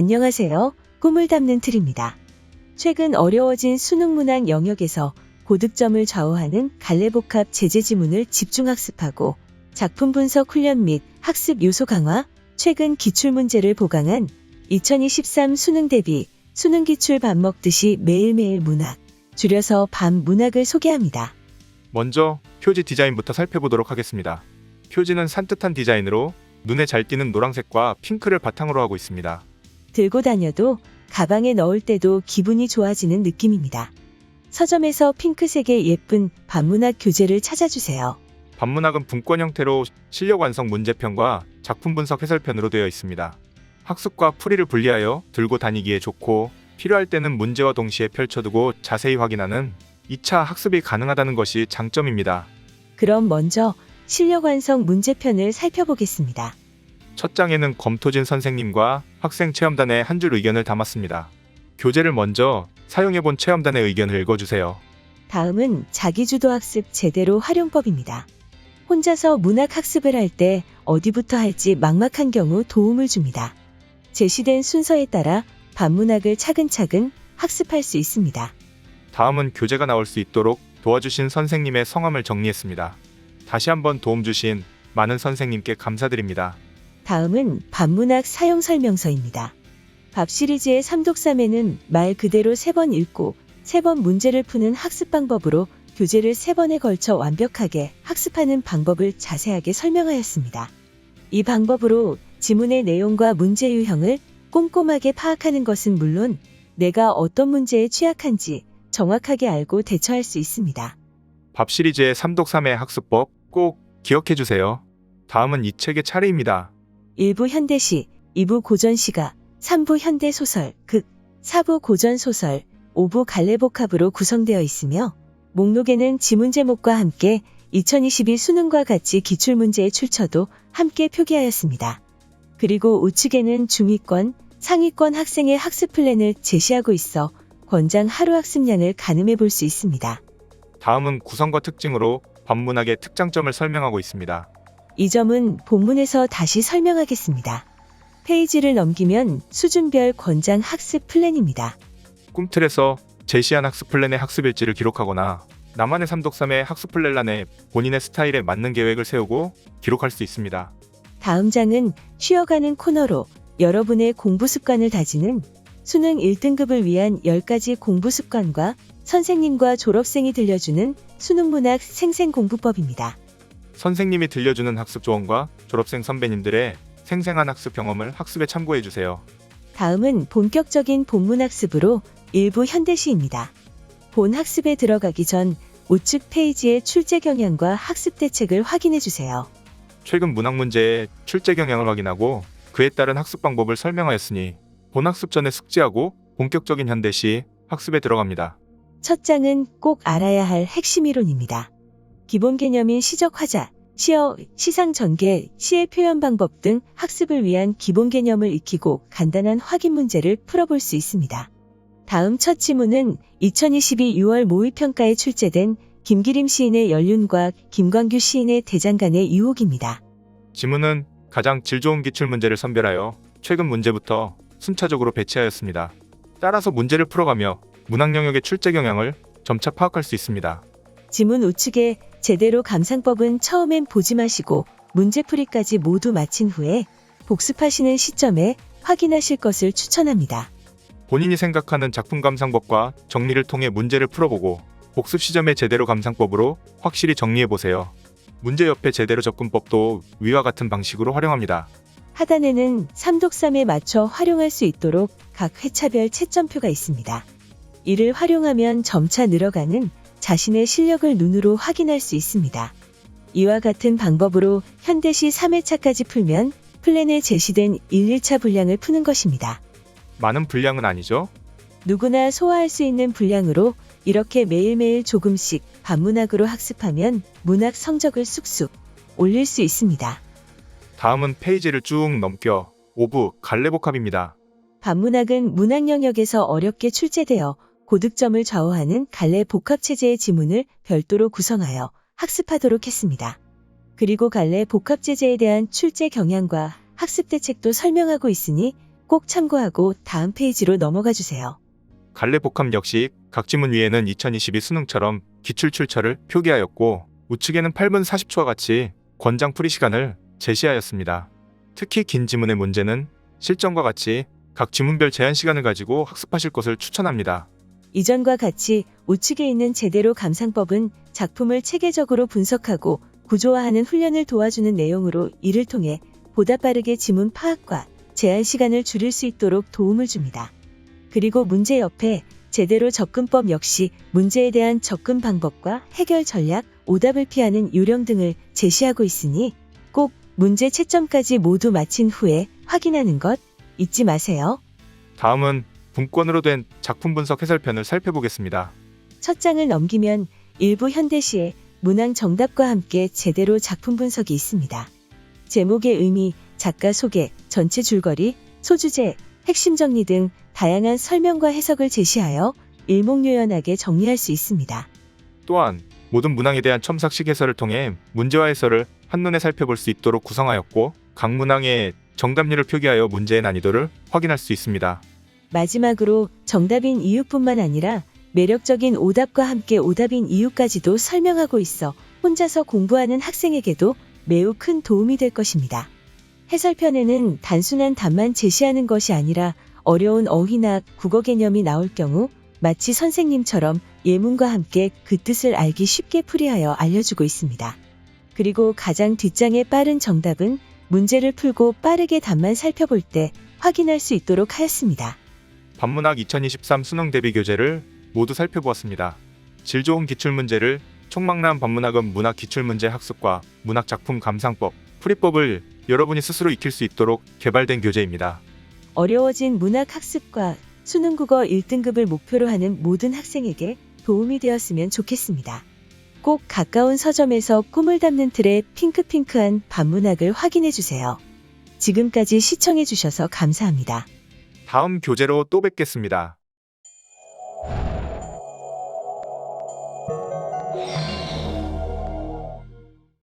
안녕하세요. 꿈을 담는 틀입니다. 최근 어려워진 수능 문항 영역에서 고득점을 좌우하는 갈래복합 제재 지문을 집중 학습하고 작품 분석 훈련 및 학습 요소 강화, 최근 기출문제를 보강한 2023 수능 대비 수능 기출 밥 먹듯이 매일매일 문학, 줄여서 밤 문학을 소개합니다. 먼저 표지 디자인부터 살펴보도록 하겠습니다. 표지는 산뜻한 디자인으로 눈에 잘 띄는 노란색과 핑크를 바탕으로 하고 있습니다. 들고 다녀도 가방에 넣을 때도 기분이 좋아지는 느낌입니다. 서점에서 핑크색의 예쁜 밤문학 교재를 찾아주세요. 밤문학은 분권 형태로 실력 완성 문제편과 작품 분석 해설편으로 되어 있습니다. 학습과 풀이를 분리하여 들고 다니기에 좋고 필요할 때는 문제와 동시에 펼쳐두고 자세히 확인하는 2차 학습이 가능하다는 것이 장점입니다. 그럼 먼저 실력 완성 문제편을 살펴보겠습니다. 첫 장에는 검토진 선생님과 학생 체험단의 한 줄 의견을 담았습니다. 교재를 먼저 사용해본 체험단의 의견을 읽어주세요. 다음은 자기주도 학습 제대로 활용법입니다. 혼자서 문학 학습을 할 때 어디부터 할지 막막한 경우 도움을 줍니다. 제시된 순서에 따라 밤문학을 차근차근 학습할 수 있습니다. 다음은 교재가 나올 수 있도록 도와주신 선생님의 성함을 정리했습니다. 다시 한번 도움 주신 많은 선생님께 감사드립니다. 다음은 밤문학 사용 설명서입니다. 밥 시리즈의 삼독삼에는 말 그대로 3번 읽고 3번 문제를 푸는 학습 방법으로 교재를 3번에 걸쳐 완벽하게 학습하는 방법을 자세하게 설명하였습니다. 이 방법으로 지문의 내용과 문제 유형을 꼼꼼하게 파악하는 것은 물론 내가 어떤 문제에 취약한지 정확하게 알고 대처할 수 있습니다. 밥 시리즈의 삼독삼의 학습법 꼭 기억해주세요. 다음은 이 책의 차례입니다. 1부 현대시, 2부 고전시가, 3부 현대소설, 극, 4부 고전소설, 5부 갈래복합으로 구성되어 있으며 목록에는 지문 제목과 함께 2022 수능과 같이 기출문제의 출처도 함께 표기하였습니다. 그리고 우측에는 중위권, 상위권 학생의 학습 플랜을 제시하고 있어 권장 하루 학습량을 가늠해 볼 수 있습니다. 다음은 구성과 특징으로 밤문학의 특장점을 설명하고 있습니다. 이 점은 본문에서 다시 설명하겠습니다. 페이지를 넘기면 수준별 권장 학습 플랜입니다. 꿈틀에서 제시한 학습 플랜의 학습 일지를 기록하거나 나만의 삼독삼의 학습 플랜란에 본인의 스타일에 맞는 계획을 세우고 기록할 수 있습니다. 다음 장은 쉬어가는 코너로 여러분의 공부 습관을 다지는 수능 1등급을 위한 10가지 공부 습관과 선생님과 졸업생이 들려주는 수능문학 생생공부법입니다. 선생님이 들려주는 학습 조언과 졸업생 선배님들의 생생한 학습 경험을 학습에 참고해주세요. 다음은 본격적인 본문학습으로 일부 현대시입니다. 본 학습에 들어가기 전 우측 페이지의 출제 경향과 학습 대책을 확인해주세요. 최근 문학 문제의 출제 경향을 확인하고 그에 따른 학습 방법을 설명하였으니 본 학습 전에 숙지하고 본격적인 현대시 학습에 들어갑니다. 첫 장은 꼭 알아야 할 핵심 이론입니다. 기본 개념인 시적 화자, 시어, 시상 전개, 시의 표현 방법 등 학습을 위한 기본 개념을 익히고 간단한 확인 문제를 풀어볼 수 있습니다. 다음 첫 지문은 2022 6월 모의평가에 출제된 김기림 시인의 연륜과 김광규 시인의 대장간의 유혹입니다. 지문은 가장 질 좋은 기출문제를 선별하여 최근 문제부터 순차적으로 배치하였습니다. 따라서 문제를 풀어가며 문학 영역의 출제 경향을 점차 파악할 수 있습니다. 지문 우측에 제대로 감상법은 처음엔 보지 마시고 문제풀이까지 모두 마친 후에 복습하시는 시점에 확인하실 것을 추천합니다. 본인이 생각하는 작품 감상법과 정리를 통해 문제를 풀어보고 복습 시점에 제대로 감상법으로 확실히 정리해보세요. 문제 옆에 제대로 접근법도 위와 같은 방식으로 활용합니다. 하단에는 삼독삼에 맞춰 활용할 수 있도록 각 회차별 채점표가 있습니다. 이를 활용하면 점차 늘어가는 자신의 실력을 눈으로 확인할 수 있습니다. 이와 같은 방법으로 현대시 3회차까지 풀면 플랜에 제시된 1, 1차 분량을 푸는 것입니다. 많은 분량은 아니죠? 누구나 소화할 수 있는 분량으로 이렇게 매일매일 조금씩 밤문학으로 학습하면 문학 성적을 쑥쑥 올릴 수 있습니다. 다음은 페이지를 쭉 넘겨 5부 갈래복합입니다. 밤문학은 문학 영역에서 어렵게 출제되어 고득점을 좌우하는 갈래 복합체제의 지문을 별도로 구성하여 학습하도록 했습니다. 그리고 갈래 복합체제에 대한 출제 경향과 학습 대책도 설명하고 있으니 꼭 참고하고 다음 페이지로 넘어가 주세요. 갈래 복합 역시 각 지문 위에는 2022 수능처럼 기출 출처를 표기하였고 우측에는 8분 40초와 같이 권장 풀이 시간을 제시하였습니다. 특히 긴 지문의 문제는 실전과 같이 각 지문별 제한 시간을 가지고 학습하실 것을 추천합니다. 이전과 같이 우측에 있는 제대로 감상법은 작품을 체계적으로 분석하고 구조화하는 훈련을 도와주는 내용으로 이를 통해 보다 빠르게 지문 파악과 제한 시간을 줄일 수 있도록 도움을 줍니다. 그리고 문제 옆에 제대로 접근법 역시 문제에 대한 접근 방법과 해결 전략, 오답을 피하는 요령 등을 제시하고 있으니 꼭 문제 채점까지 모두 마친 후에 확인하는 것 잊지 마세요. 다음은 분권으로 된 작품 분석 해설편을 살펴보겠습니다. 첫 장을 넘기면 일부 현대시의 문항 정답과 함께 제대로 작품 분석이 있습니다. 제목의 의미, 작가 소개, 전체 줄거리, 소주제, 핵심 정리 등 다양한 설명과 해석을 제시하여 일목요연하게 정리할 수 있습니다. 또한 모든 문항에 대한 첨삭식 해설을 통해 문제와 해설을 한눈에 살펴볼 수 있도록 구성하였고 각 문항의 정답률을 표기하여 문제의 난이도를 확인할 수 있습니다. 마지막으로 정답인 이유뿐만 아니라 매력적인 오답과 함께 오답인 이유까지도 설명하고 있어 혼자서 공부하는 학생에게도 매우 큰 도움이 될 것입니다. 해설편에는 단순한 답만 제시하는 것이 아니라 어려운 어휘나 국어 개념이 나올 경우 마치 선생님처럼 예문과 함께 그 뜻을 알기 쉽게 풀이하여 알려주고 있습니다. 그리고 가장 뒷장의 빠른 정답은 문제를 풀고 빠르게 답만 살펴볼 때 확인할 수 있도록 하였습니다. 반문학 2023 수능 대비 교재를 모두 살펴보았습니다. 질 좋은 기출문제를 총망라한 반문학은 문학 기출문제 학습과 문학 작품 감상법, 풀이법을 여러분이 스스로 익힐 수 있도록 개발된 교재입니다. 어려워진 문학 학습과 수능 국어 1등급을 목표로 하는 모든 학생에게 도움이 되었으면 좋겠습니다. 꼭 가까운 서점에서 꿈을 담는 틀의 핑크핑크한 반문학을 확인해 주세요. 지금까지 시청해 주셔서 감사합니다. 다음 교재로 또 뵙겠습니다.